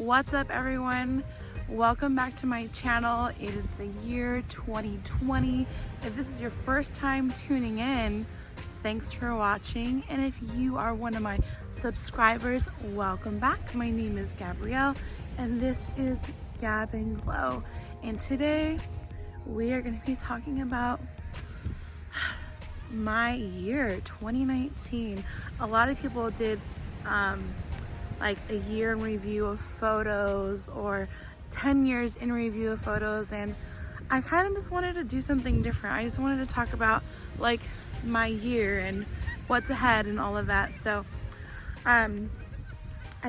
What's up, everyone? Welcome back to my channel. It is the year 2020. If this is your first time tuning in, thanks for watching. And if you are one of my subscribers, welcome back. My name is Gabrielle and this is Gab and Glow. And today we are going to be talking about my year 2019. A lot of people did like a year in review of photos or 10 years in review of photos, and I kind of just wanted to do something different. I just wanted to talk about like my year and what's ahead and all of that. So I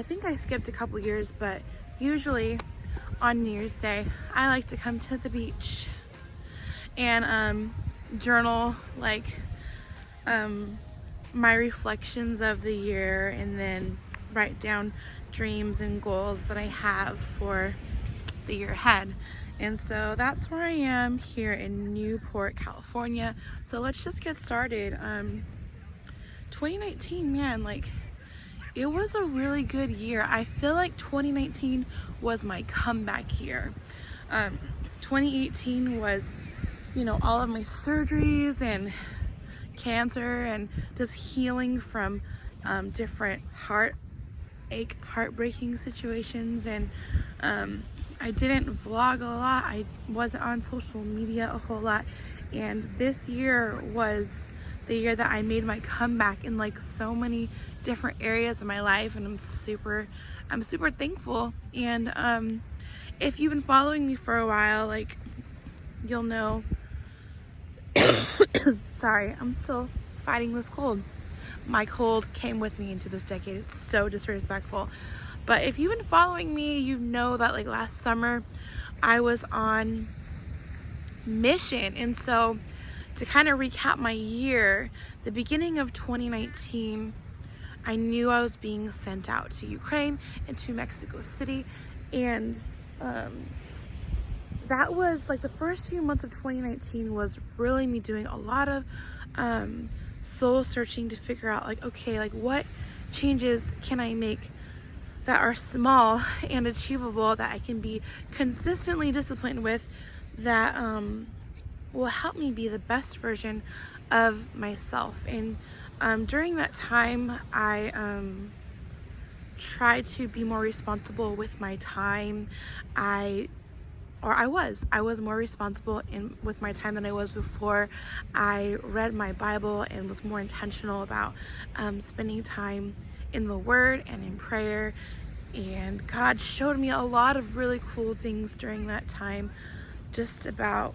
think I skipped a couple years, but usually on New Year's Day I like to come to the beach and journal like my reflections of the year, and then write down dreams and goals that I have for the year ahead. And so that's where I am here in Newport, California. So let's just get started. 2019, man, like it was a really good year. I feel like 2019 was my comeback year. 2018 was, you know, all of my surgeries and cancer and just healing from different heartbreaking situations, and I didn't vlog a lot. I wasn't on social media a whole lot, and this year was the year that I made my comeback in like so many different areas of my life, and I'm super thankful. And if you've been following me for a while, like you'll know sorry, I'm still fighting this cold. My cold came with me into this decade. It's so disrespectful. But if you've been following me, you know that like last summer I was on mission. And so to kind of recap my year, the beginning of 2019, I knew I was being sent out to Ukraine and to Mexico City. And that was like the first few months of 2019 was really me doing a lot of soul searching to figure out like, okay, like what changes can I make that are small and achievable, that I can be consistently disciplined with, that will help me be the best version of myself. And during that time, I tried to be more responsible with my time. I was more responsible with my time than I was before. I read my Bible and was more intentional about spending time in the Word and in prayer. And God showed me a lot of really cool things during that time, just about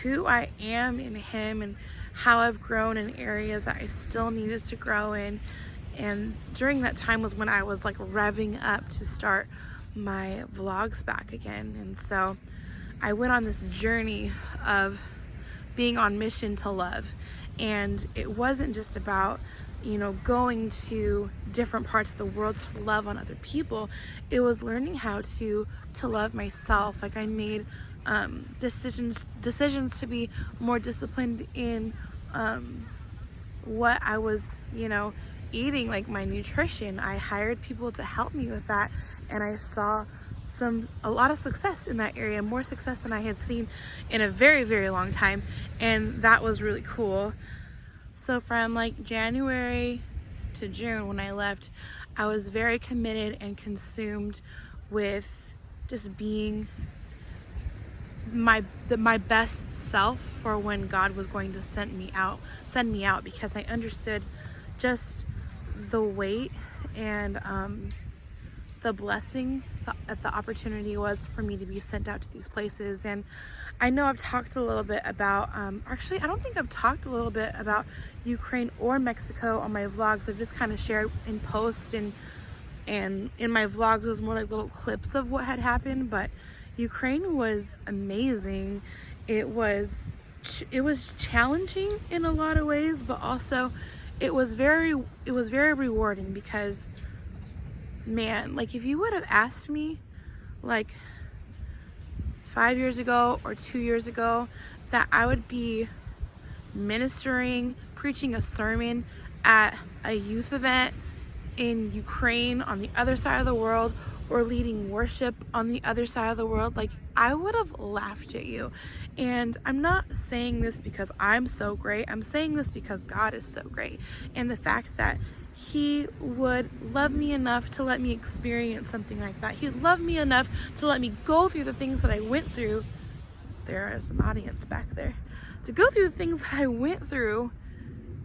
who I am in Him and how I've grown in areas that I still needed to grow in. And during that time was when I was like revving up to start my vlogs back again. And so I went on this journey of being on mission to love, and it wasn't just about, you know, going to different parts of the world to love on other people. It was learning how to love myself. Like I made decisions to be more disciplined in what I was, you know, eating, like my nutrition. I hired people to help me with that, and I saw a lot of success in that area, more success than I had seen in a very, very long time. And that was really cool. So from like January to June when I left, I was very committed and consumed with just being my best self for when God was going to send me out, because I understood just the weight and the blessing that the opportunity was for me to be sent out to these places. And I know I've talked a little bit about actually I don't think I've talked a little bit about Ukraine or Mexico on my vlogs. I've just kind of shared in posts, and in my vlogs it was more like little clips of what had happened. But Ukraine was amazing. It was challenging in a lot of ways, but also it was very rewarding, because man, like if you would have asked me like 5 years ago or 2 years ago that I would be ministering, preaching a sermon at a youth event in Ukraine on the other side of the world, or leading worship on the other side of the world, like I would have laughed at you. And I'm not saying this because I'm so great. I'm saying this because God is so great. And the fact that he would love me enough to let me experience something like that. He loved me enough to let me go through the things that I went through. There is an audience back there. To go through the things that I went through,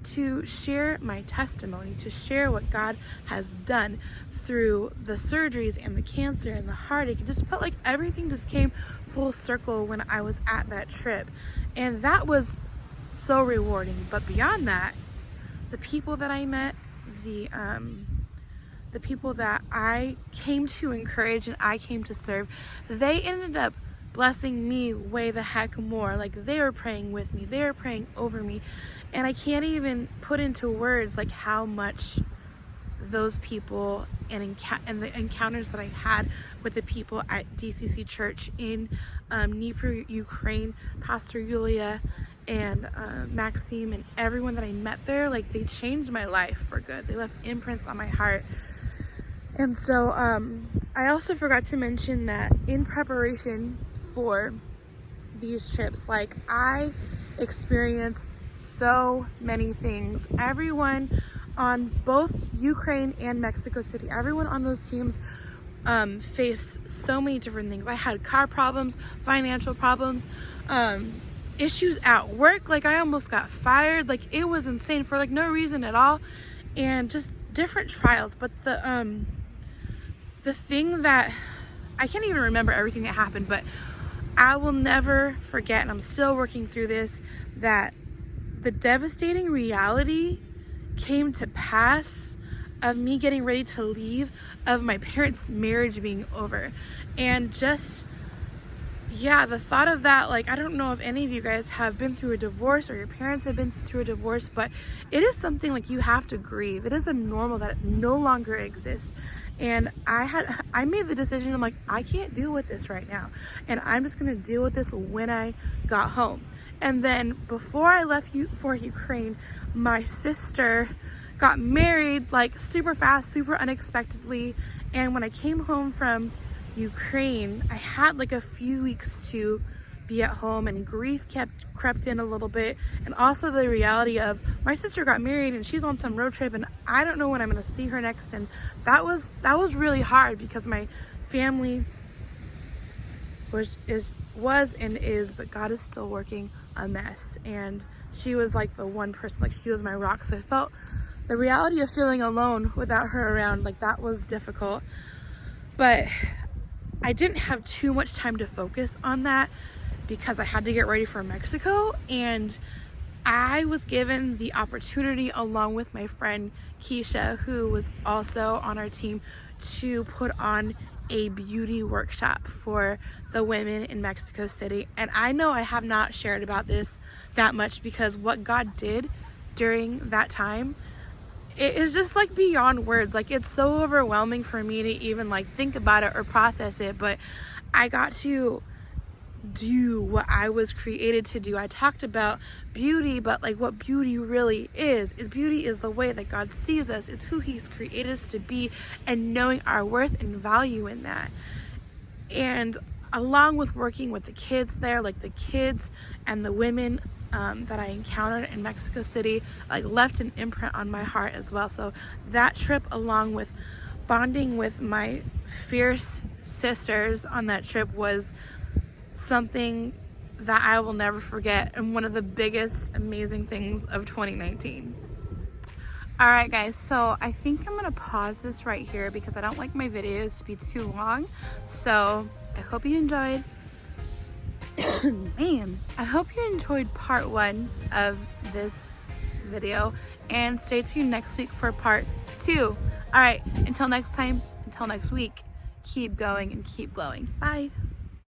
to share my testimony, to share what God has done through the surgeries and the cancer and the heartache. It just felt like everything just came full circle when I was at that trip. And that was so rewarding. But beyond that, the people that I met, the people that I came to encourage and I came to serve, they ended up blessing me way the heck more. Like, they were praying with me, they were praying over me, and I can't even put into words like how much those people and the encounters that I had with the people at DCC Church in Dnipro, Ukraine, Pastor Yulia and Maxime and everyone that I met there, like, they changed my life for good. They left imprints on my heart. And so I also forgot to mention that in preparation for these trips, like, I experienced so many things. Everyone on both Ukraine and Mexico City, everyone on those teams faced so many different things. I had car problems, financial problems, issues at work. Like, I almost got fired. Like, it was insane for like no reason at all, and just different trials. But the thing that I can't even remember everything that happened, but I will never forget, and I'm still working through this, that the devastating reality came to pass of me getting ready to leave, of my parents' marriage being over. And just, yeah, the thought of that, like, I don't know if any of you guys have been through a divorce or your parents have been through a divorce, but it is something like you have to grieve. It is a normal that no longer exists. And I made the decision, I'm like, I can't deal with this right now, and I'm just gonna deal with this when I got home. And then before I left for Ukraine, my sister got married, like, super fast, super unexpectedly. And when I came home from Ukraine, I had like a few weeks to be at home, and grief crept in a little bit. And also the reality of my sister got married and she's on some road trip, and I don't know when I'm gonna see her next. And that was really hard, because my family was and is, but God is still working a mess. And she was like the one person, like, she was my rock. So I felt the reality of feeling alone without her around, like, that was difficult. But I didn't have too much time to focus on that, because I had to get ready for Mexico. And I was given the opportunity, along with my friend Keisha, who was also on our team, to put on a beauty workshop for the women in Mexico City. And I know I have not shared about this that much, because what God did during that time, it is just like beyond words. Like, it's so overwhelming for me to even like think about it or process it. But I got to do what I was created to do. I talked about beauty, but like what beauty really is beauty is the way that God sees us. It's who He's created us to be, and knowing our worth and value in that. And along with working with the kids there, like the kids and the women that I encountered in Mexico City, like, left an imprint on my heart as well. So that trip, along with bonding with my fierce sisters on that trip, was something that I will never forget, and one of the biggest amazing things of 2019. All right, guys, so I think I'm gonna pause this right here, because I don't like my videos to be too long. So I hope you enjoyed. Man, I hope you enjoyed part 1 of this video, and stay tuned next week for part 2. All right, until next time, until next week, keep going and keep glowing. Bye.